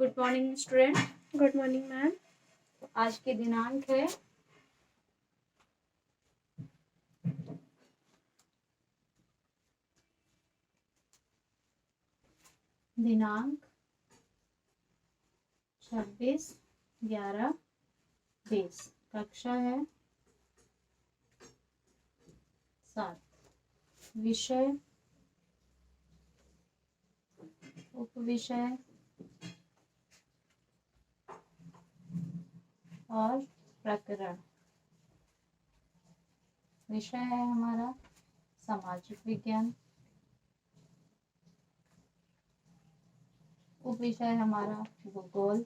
Good morning student. Good morning ma'am. आज की दिनांक है दिनांक 26/11/20। कक्षा है 7। विषय उपविषय और प्रकरण। विषय है हमारा सामाजिक विज्ञान, उपविषय हमारा भूगोल,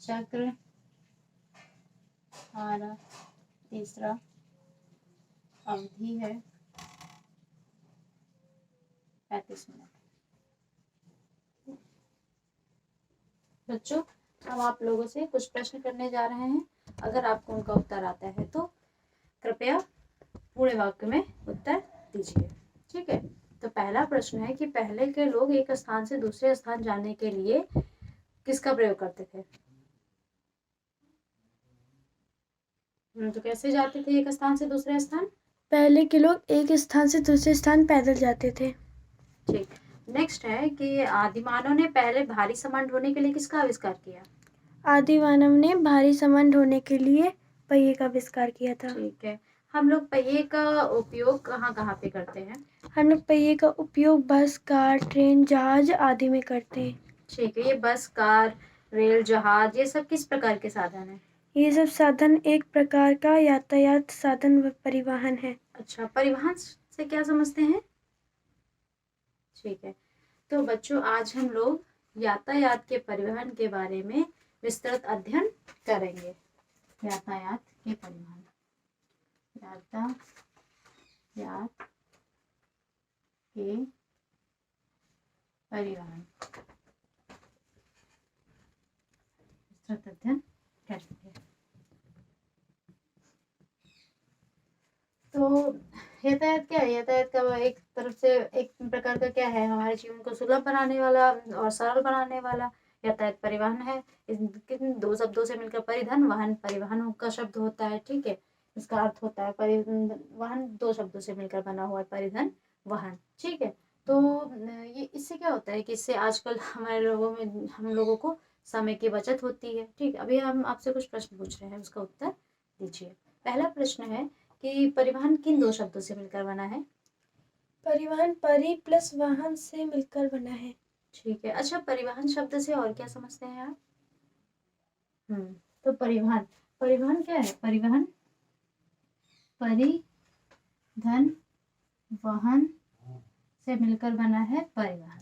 चक्र हमारा तीसरा, अवधि है 35 मिनट। बच्चों, हम आप लोगों से कुछ प्रश्न करने जा रहे हैं। अगर आपको उनका उत्तर आता है तो कृपया पूरे वाक्य में उत्तर दीजिए। ठीक है, तो पहला प्रश्न है कि पहले के लोग एक स्थान से दूसरे स्थान जाने के लिए किसका प्रयोग करते थे? तो कैसे जाते थे एक स्थान से दूसरे स्थान? पहले के लोग एक स्थान से दूसरे स्थान पैदल जाते थे। ठीक, नेक्स्ट है कि आदि मानव ने पहले भारी सामान ढोने के लिए किसका आविष्कार किया? आदि मानव ने भारी सामान ढोने के लिए पहिए का आविष्कार किया था। ठीक है, हम लोग पहिए का उपयोग कहाँ कहाँ पे करते हैं? हम लोग पहिए का उपयोग बस, कार, ट्रेन, जहाज आदि में करते हैं। ठीक है, ये बस, कार, रेल, जहाज, ये सब किस प्रकार के साधन है? ये सब साधन एक प्रकार का यातायात साधन व परिवहन है। अच्छा, परिवहन से क्या समझते हैं? ठीक है, तो बच्चों आज हम लोग यातायात के परिवहन के बारे में विस्तृत अध्ययन करेंगे। यातायात के परिवहन, यातायात के परिवहन विस्तृत अध्ययन करेंगे। तो यातायात क्या है? यातायात का एक तरफ से एक प्रकार का क्या है, हमारे जीवन को सुलभ बनाने वाला और सरल बनाने वाला यातायात परिवहन है। किन दो शब्दों से मिलकर परिधन वाहन, परिवहन का शब्द होता है। ठीक है, इसका अर्थ होता है परिवहन, दो शब्दों से मिलकर बना हुआ है परिधन वाहन। ठीक है, तो ये इससे क्या होता है कि इससे आजकल हमारे लोगों में हम लोगों को समय की बचत होती है। ठीक, अभी हम आपसे कुछ प्रश्न पूछ रहे हैं, उसका उत्तर दीजिए। पहला प्रश्न है कि परिवहन किन दो शब्दों से मिलकर बना है? परिवहन परि प्लस वाहन से मिलकर बना है। ठीक है, अच्छा परिवहन शब्द से और क्या समझते हैं आप? तो परिवहन, परिवहन क्या है? परिवहन परिधन वाहन से मिलकर बना है परिवहन।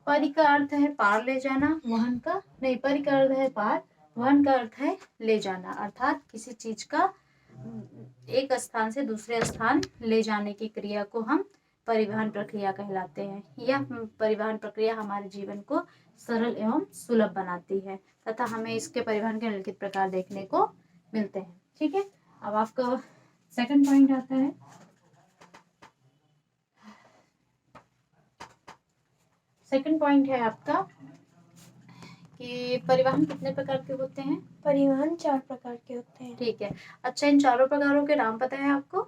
परि का अर्थ है पार ले जाना, वाहन का नहीं, परि का अर्थ है पार, वाहन का अर्थ है ले जाना, अर्थात किसी चीज का एक स्थान से दूसरे स्थान ले जाने की क्रिया को हम परिवहन प्रक्रिया कहलाते हैं। यह परिवहन प्रक्रिया हमारे जीवन को सरल एवं सुलभ बनाती है तथा हमें इसके परिवहन के निम्नलिखित प्रकार देखने को मिलते हैं। ठीक है, अब आपका सेकंड पॉइंट आता है। सेकंड पॉइंट है आपका कि परिवहन कितने प्रकार के होते हैं? परिवहन 4 प्रकार के होते हैं। ठीक है, अच्छा इन चारों प्रकारों के नाम पता है आपको?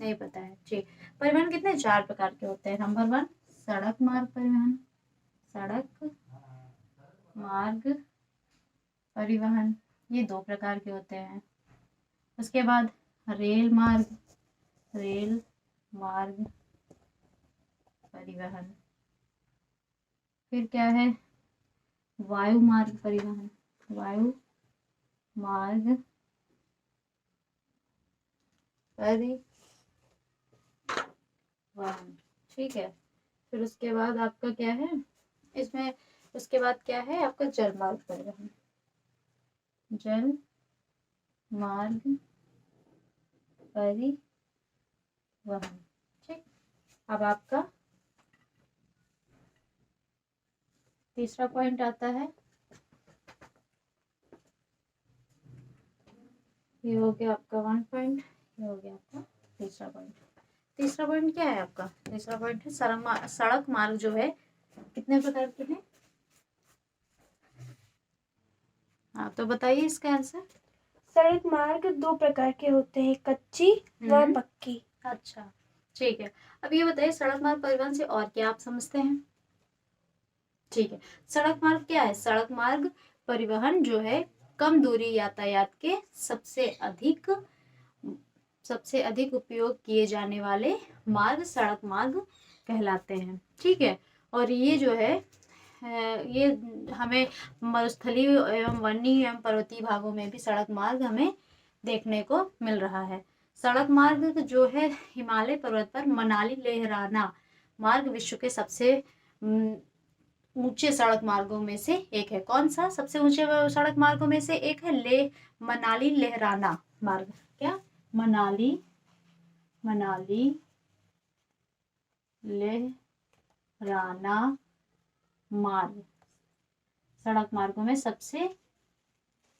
नहीं पता है। ठीक, परिवहन कितने 4 प्रकार के होते हैं। नंबर 1 सड़क मार्ग परिवहन, सड़क मार्ग परिवहन, ये 2 प्रकार के होते हैं। उसके बाद रेल मार्ग, रेल मार्ग परिवहन। फिर क्या है? वायु मार्ग परिवहन, वायु मार्ग परिवहन। ठीक है, फिर उसके बाद आपका क्या है इसमें? उसके बाद क्या है आपका? जल मार्ग परिवहन, जल मार्ग परिवहन। ठीक, अब आपका तीसरा पॉइंट आता है, ये हो गया आपका 1 पॉइंट। ये हो गया आपका तीसरा पॉइंट। तीसरा पॉइंट क्या है आपका? तीसरा पॉइंट है सड़क मार्ग जो है कितने प्रकार के हैं? हाँ तो बताइए इसका आंसर। सड़क मार्ग 2 प्रकार के होते हैं, कच्ची व पक्की। अच्छा ठीक है। अब ये बताइए सड़क मार्ग परिवहन से और क्या आप समझते हैं? ठीक है, सड़क मार्ग क्या है? सड़क मार्ग परिवहन जो है कम दूरी यातायात के सबसे अधिक उपयोग किए जाने वाले मार्ग सड़क मार्ग कहलाते हैं। ठीक है, और ये जो है ये हमें मरुस्थलीय एवं वन्य एवं पर्वतीय भागों में भी सड़क मार्ग हमें देखने को मिल रहा है। सड़क मार्ग जो है हिमालय पर्वत पर मनाली लेहराना मार्ग विश्व के सबसे ऊंचे सड़क मार्गों में से एक है। कौन सा सबसे ऊंचे सड़क मार्गों में से एक है? मनाली लेहराना मार्ग। क्या? मनाली लेहराना मार्ग सड़क मार्गों में सबसे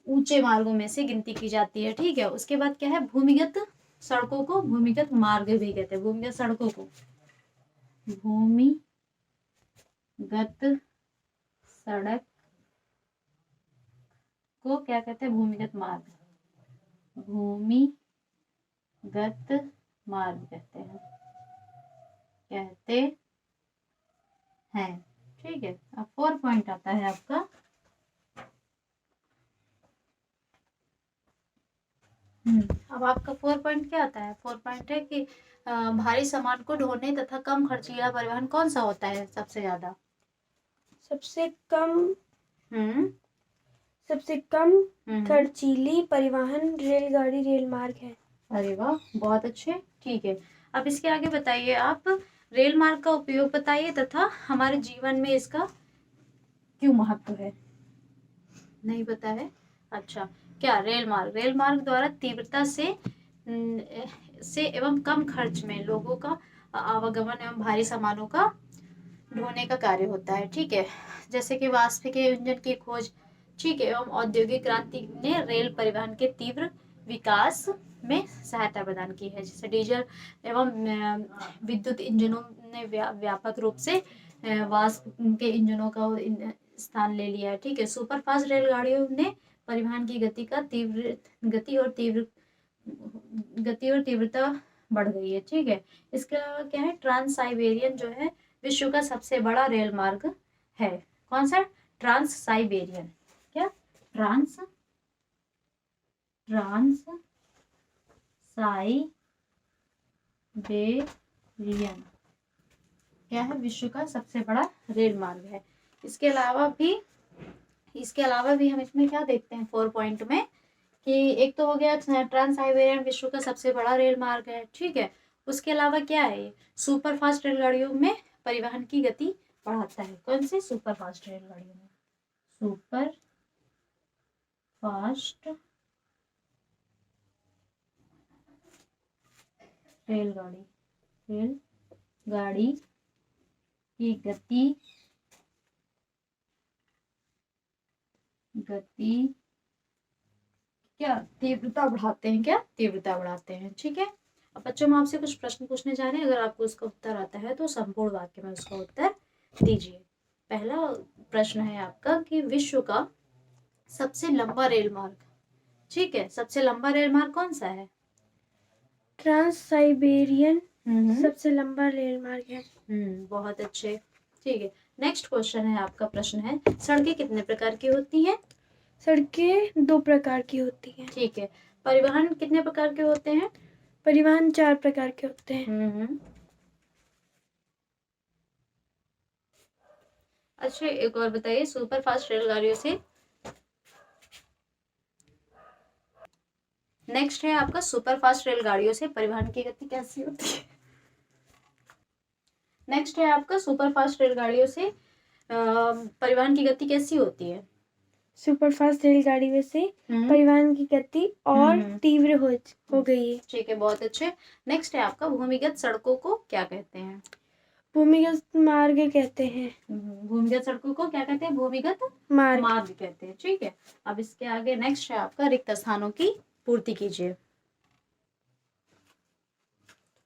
ऊंचे मार्गों में से गिनती की जाती है। ठीक है, उसके बाद क्या है? भूमिगत सड़कों को भूमिगत मार्ग भी कहते हैं। भूमिगत सड़कों को भूमिगत सड़क को क्या कहते हैं? भूमिगत मार्ग कहते हैं। ठीक है, अब 4 पॉइंट आता है आपका। अब आपका 4 पॉइंट क्या आता है? 4 पॉइंट है कि भारी सामान को ढोने तथा कम खर्चीला परिवहन कौन सा होता है सबसे ज्यादा? सबसे कम खर्चीली परिवहन रेलगाड़ी रेल मार्ग है। अरे वाह, बहुत अच्छे। ठीक है, अब इसके आगे बताइए आप रेल मार्ग का उपयोग बताइए तथा हमारे जीवन में इसका क्यों महत्व है? नहीं पता है? अच्छा, क्या रेल मार्ग द्वारा तीव्रता से एवं कम खर्च में लोगों का आवागमन एवं भारी सामानों का ढोने का कार्य होता है। ठीक है, जैसे कि वाष्पीय इंजन की खोज, ठीक है, एवं औद्योगिक क्रांति ने रेल परिवहन के तीव्र विकास में सहायता प्रदान की है। जैसे डीजल एवं विद्युत इंजनों ने व्यापक रूप से वाष्प के इंजनों का स्थान ले लिया है। ठीक है, सुपरफास्ट रेलगाड़ियों ने परिवहन की गति और तीव्रता बढ़ गई है। ठीक है, इसके अलावा क्या है? ट्रांस साइबेरियन जो है विश्व का सबसे बड़ा रेल मार्ग है। कौन सा? Trans Siberian. क्या? ट्रांस साइबेरियन क्या है? विश्व का सबसे बड़ा रेल मार्ग है। इसके अलावा भी हम इसमें क्या देखते हैं 4 पॉइंट में कि एक तो हो गया ट्रांस साइबेरियन विश्व का सबसे बड़ा रेल मार्ग है। ठीक है, उसके अलावा क्या है? सुपर फास्ट रेलगाड़ियों में परिवहन की गति बढ़ाता है। कौन से? सुपर फास्ट रेलगाड़ियों में सुपर फास्ट रेलगाड़ी की गति क्या? तीव्रता बढ़ाते हैं। क्या? तीव्रता बढ़ाते हैं। ठीक है, अब बच्चों हम आपसे कुछ प्रश्न पूछने जा रहे हैं, अगर आपको उसका उत्तर आता है तो संपूर्ण वाक्य में उसका उत्तर दीजिए। पहला प्रश्न है आपका कि विश्व का सबसे लंबा रेल मार्ग, ठीक है, सबसे लंबा रेल मार्ग कौन सा है? ट्रांस साइबेरियन सबसे लंबा रेल मार्ग है। बहुत अच्छे। ठीक है, नेक्स्ट क्वेश्चन है आपका। प्रश्न है सड़कें कितने प्रकार की होती हैं? सड़कें 2 प्रकार की होती हैं। ठीक है, परिवहन कितने प्रकार के होते हैं? परिवहन 4 प्रकार के होते हैं। अच्छा, एक और बताइए सुपर फास्ट रेलगाड़ियों से नेक्स्ट है आपका सुपर फास्ट रेलगाड़ियों से परिवहन की गति कैसी होती है? नेक्स्ट है आपका सुपर फास्ट रेलगाड़ियों से परिवहन की गति कैसी होती है? सुपर फास्ट रेलगाड़ियों से परिवहन की गति और तीव्र हो गई है। ठीक है, बहुत अच्छे। नेक्स्ट है आपका भूमिगत सड़कों को क्या कहते हैं? भूमिगत मार्ग कहते हैं। भूमिगत सड़कों को क्या कहते हैं? भूमिगत मार्ग कहते हैं। ठीक है, अब इसके आगे नेक्स्ट है आपका रिक्त स्थानों की पूर्ति कीजिए।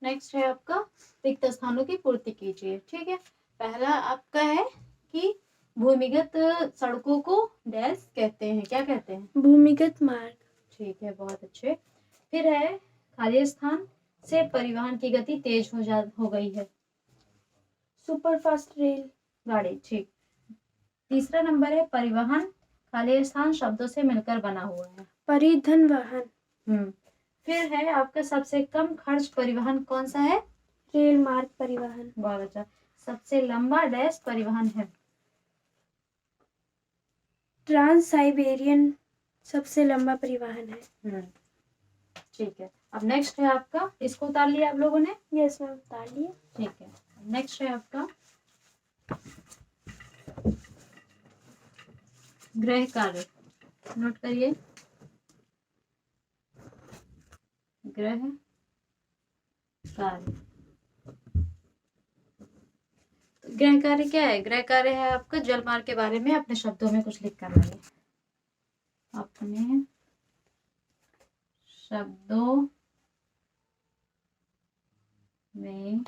नेक्स्ट है आपका रिक्त स्थानों की पूर्ति कीजिए। ठीक है, पहला आपका है कि भूमिगत सड़कों को डैश कहते हैं, क्या कहते हैं? भूमिगत मार्ग। ठीक है, बहुत अच्छे। फिर है खाली स्थान से परिवहन की गति तेज हो गई है। सुपरफास्ट रेल गाड़ी। ठीक। तीसरा नंबर है परिवहन खाली स्थान शब्दों से मिलकर बना हुआ है। परिवहन वाहन। फिर है आपका सबसे कम खर्च परिवहन कौन सा है? रेल मार्ग परिवहन। बहुत अच्छा। सबसे लंबा डैश परिवहन है? ट्रांस साइबेरियन सबसे लंबा परिवहन है। ठीक है, अब नेक्स्ट है आपका, इसको उतार लिया आप लोगों ने? यस मैम, उतार लिया। ठीक है, नेक्स्ट है आपका गृह कार्य। नोट करिए, गृह कार्य। गृह कार्य क्या है? गृह कार्य है आपका जलमार्ग के बारे में अपने शब्दों में कुछ लिख कर लाइए। अपने शब्दों में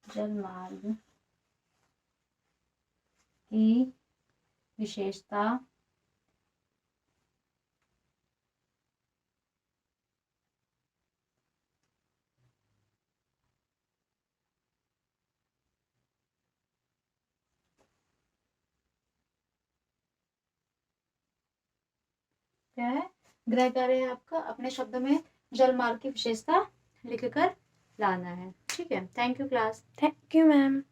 जलमार्ग की विशेषता क्या है? गृह कार्य है आपका अपने शब्दों में जलमार्ग की विशेषता लिखकर लाना है। ठीक है, thank you class. Thank you ma'am.